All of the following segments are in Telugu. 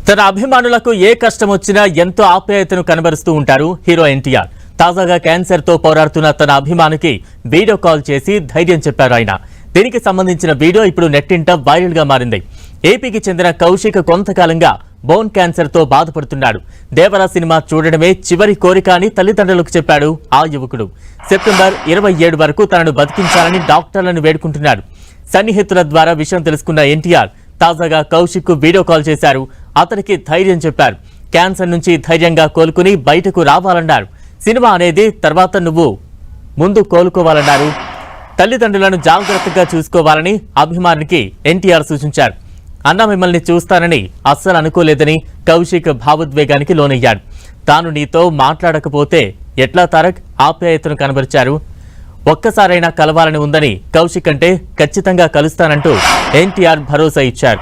తన అభిమానులకు ఏ కష్టం వచ్చినా ఎంతో ఆప్యాయతను కనబరుస్తూ ఉంటారు హీరో ఎన్టీఆర్. తాజాగా క్యాన్సర్ తో పోరాడుతున్న తన అభిమానికి వీడియో కాల్ చేసి ధైర్యం చెప్పారు ఆయన. దీనికి సంబంధించిన వీడియో ఇప్పుడు నెట్టింట వైరల్ గా మారింది. ఏపీకి చెందిన కౌశిక్ కొంతకాలంగా బోన్ క్యాన్సర్ తో బాధపడుతున్నాడు. దేవరా సినిమా చూడడమే చివరి కోరిక అని తల్లిదండ్రులకు చెప్పాడు ఆ యువకుడు. సెప్టెంబర్ 27 వరకు తనను బతికించాలని డాక్టర్లను వేడుకుంటున్నాడు. సన్నిహితుల ద్వారా విషయం తెలుసుకున్న ఎన్టీఆర్ తాజాగా కౌశిక్ కు వీడియో కాల్ చేశారు. అతనికి ధైర్యం చెప్పారు. క్యాన్సర్ నుంచి ధైర్యంగా కోలుకుని బయటకు రావాలన్నారు. సినిమా అనేది తర్వాత నువ్వు ముందు కోలుకోవాలన్నారు. తల్లిదండ్రులను జాగ్రత్తగా చూసుకోవాలని అభిమానికి ఎన్టీఆర్ సూచించారు. అన్న మిమ్మల్ని చూస్తానని అస్సలు అనుకోలేదని కౌశిక్ భావోద్వేగానికి లోనయ్యాడు. తాను నీతో మాట్లాడకపోతే ఎట్లా తారక్ ఆప్యాయతను కనబరిచారు. ఒక్కసారైనా కలవాలని ఉందని కౌశిక్ అంటే ఖచ్చితంగా కలుస్తానంటూ ఎన్టీఆర్ భరోసా ఇచ్చారు.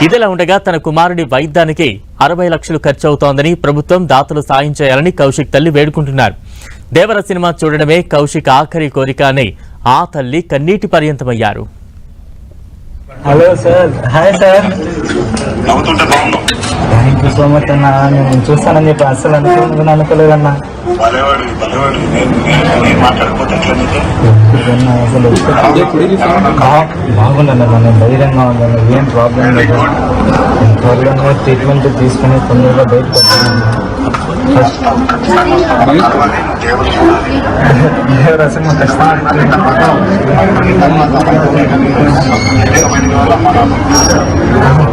ఇదిలా ఉండగా తన కుమారుడి వైద్యానికి 60 లక్షలు ఖర్చవుతోందని ప్రభుత్వం దాతలు సాయం చేయాలని కౌశిక్ తల్లి వేడుకుంటున్నారు. దేవర సినిమా చూడడమే కౌశిక్ ఆఖరి కోరిక అని ఆ తల్లి కన్నీటి పర్యంతమయ్యారు. Hello sir, hi sir. Thank you so much అన్న. నేను చూస్తానని చెప్పి అస్సలు అనుకోలేదన్నా. బాగుందన్న, నేను ధైర్యంగా ఉందన్న, ఏం ప్రాబ్లం లేదు. త్వరగా ట్రీట్మెంట్ తీసుకుని తొందరగా బయటకు వస్తాను.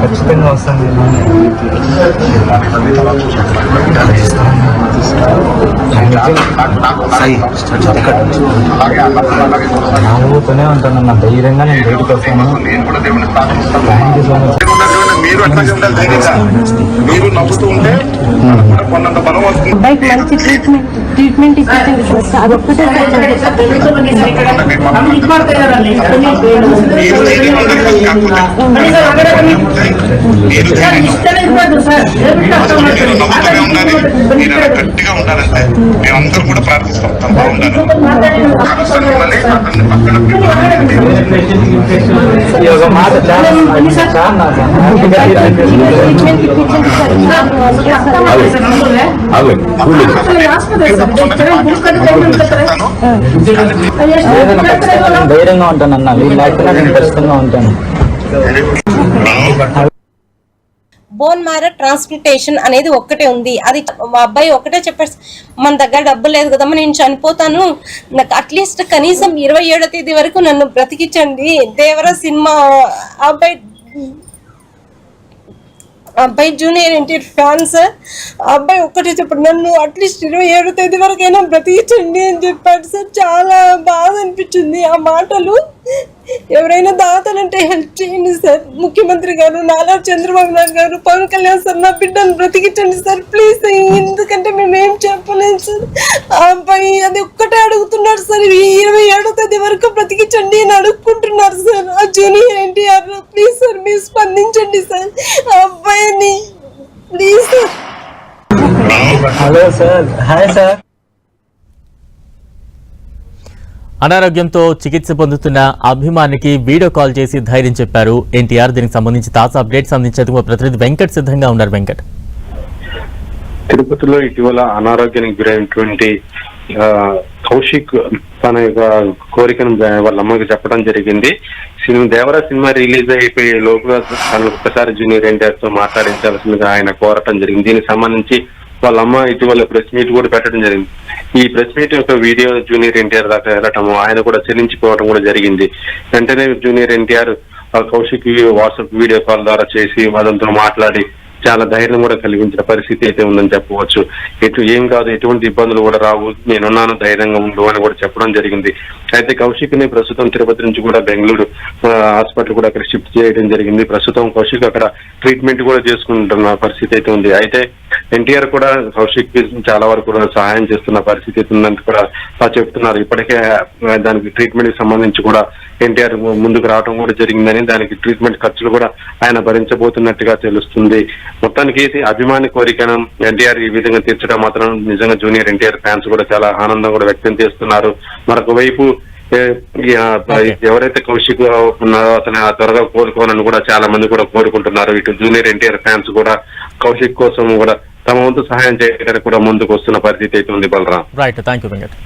ఖచ్చితంగా వస్తాను. నవ్వుతూనే ఉంటానన్న, ధైర్యంగా నేను బయటకు వస్తాను. Thank you so much. అబ్బాయికి మంచి ట్రీట్మెంట్ ఇచ్చింది సార్. అదొక్కటే గట్టిగా ఉండాలంటే మేమందరూ కూడా ప్రార్థిస్తాం. తను బాగుండాలి. ధైర్యంగా ఉంటానన్నా, వీళ్ళు లేకపోతే నేను ఖచ్చితంగా ఉంటాను. బోన్ మ్యారో ట్రాన్స్ప్లాంటేషన్ అనేది ఒక్కటే ఉంది. అది మా అబ్బాయి ఒకటే చెప్పాడు, మన దగ్గర డబ్బు లేదు కదమ్మా, నేను చనిపోతాను, నాకు అట్లీస్ట్ కనీసం 27వ తేదీ వరకు నన్ను బ్రతికించండి. దేవరా సినిమా అబ్బాయి జూనియర్ ఎన్టీఆర్ ఫ్యాన్ సార్. అబ్బాయి ఒక్కటే చెప్పాడు, నన్ను అట్లీస్ట్ 27వ తేదీ వరకైనా బ్రతికించండి అని చెప్పాడు సార్. చాలా బాధ అనిపించింది ఆ మాటలు. ఎవరైనా దాతలంటే హెల్ప్ చేయండి సార్. ముఖ్యమంత్రి గారు, నారా చంద్రబాబు నాయుడు గారు, పవన్ కళ్యాణ్ సార్, నా బిడ్డను బ్రతికించండి సార్ ప్లీజ్. ఎందుకంటే మేము ఏం చెప్పలేదు సార్. ఆ అబ్బాయి అది ఒక్కటే అడుగుతున్నాడు సార్, 27వ తేదీ వరకు బ్రతికించండి అని అడుగుకుంటున్నారు సార్. ఆ జూనియర్ ఎన్టీఆర్ ప్లీజ్ సార్, మీరు స్పందించండి సార్ ఆ అబ్బాయిని please sir. Hello sir, hi sir. అనారోగ్యంతో చికిత్స పొందుతున్న అభిమానికి వీడియో కాల్ చేసి ధైర్యం చెప్పారు ఎన్టీఆర్. దీనికి సంబంధించి తాజా అప్డేట్స్ అందించేందుకు మా ప్రతినిధి వెంకట్ సిద్ధంగా ఉన్నారు. వెంకట్, తిరుపతిలో ఇటీవల అనారోగ్యానికి గురైనటువంటి కౌశిక్ తన యొక్క కోరికను వాళ్ళ అమ్మకి చెప్పడం జరిగింది. దేవరా సినిమా రిలీజ్ అయిపోయే లోపుగా తను ఒక్కసారి జూనియర్ ఎన్టీఆర్ తో మాట్లాడించాల్సిందిగా ఆయన కోరటం జరిగింది. దీనికి సంబంధించి వాళ్ళ అమ్మ ఇటీవల ప్రెస్ మీట్ కూడా పెట్టడం జరిగింది. ఈ ప్రెస్ మీట్ యొక్క వీడియో జూనియర్ ఎన్టీఆర్ దాకా వెళ్ళటము, ఆయన కూడా చెల్లించిపోవడం కూడా జరిగింది. వెంటనే junior NTR Kaushik WhatsApp video call ద్వారా చేసి అదంతా మాట్లాడి చాలా ధైర్యం కూడా కలిగించిన పరిస్థితి అయితే ఉందని చెప్పవచ్చు. ఏం కాదు, ఎటువంటి ఇబ్బందులు కూడా రావు, నేనున్నాను, ధైర్యంగా ఉండు అని కూడా చెప్పడం జరిగింది. అయితే కౌశిక్ ని ప్రస్తుతం తిరుపతి నుంచి కూడా బెంగళూరు హాస్పిటల్ కూడా అక్కడ షిఫ్ట్ చేయడం జరిగింది. ప్రస్తుతం కౌశిక్ అక్కడ ట్రీట్మెంట్ కూడా చేసుకుంటున్న పరిస్థితి అయితే ఉంది. అయితే ఎన్టీఆర్ కూడా కౌశిక్ చాలా వరకు కూడా సహాయం చేస్తున్న పరిస్థితి ఉందని కూడా చెప్తున్నారు. ఇప్పటికే దానికి ట్రీట్మెంట్ కి సంబంధించి కూడా ఎన్టీఆర్ ముందుకు రావడం కూడా జరిగిందని, దానికి ట్రీట్మెంట్ ఖర్చులు కూడా ఆయన భరించబోతున్నట్టుగా తెలుస్తుంది. మొత్తానికి అభిమాని కోరికను ఎన్టీఆర్ ఈ విధంగా తీర్చడం మాత్రం నిజంగా జూనియర్ ఎన్టీఆర్ ఫ్యాన్స్ కూడా చాలా ఆనందం కూడా వ్యక్తం చేస్తున్నారు. మరొక వైపు ఎవరైతే కౌశిక్ ఉన్నారో అతను త్వరగా కోలుకోవాలని కూడా చాలా మంది కూడా కోరుకుంటున్నారు. ఇటు జూనియర్ ఎన్టీఆర్ ఫ్యాన్స్ కూడా కౌశిక్ కోసం కూడా తమ వంతు సహాయం చేయడానికి కూడా ముందుకు వస్తున్న పరిస్థితి అయితే ఉంది. Balaram. Right, thank you Venkat.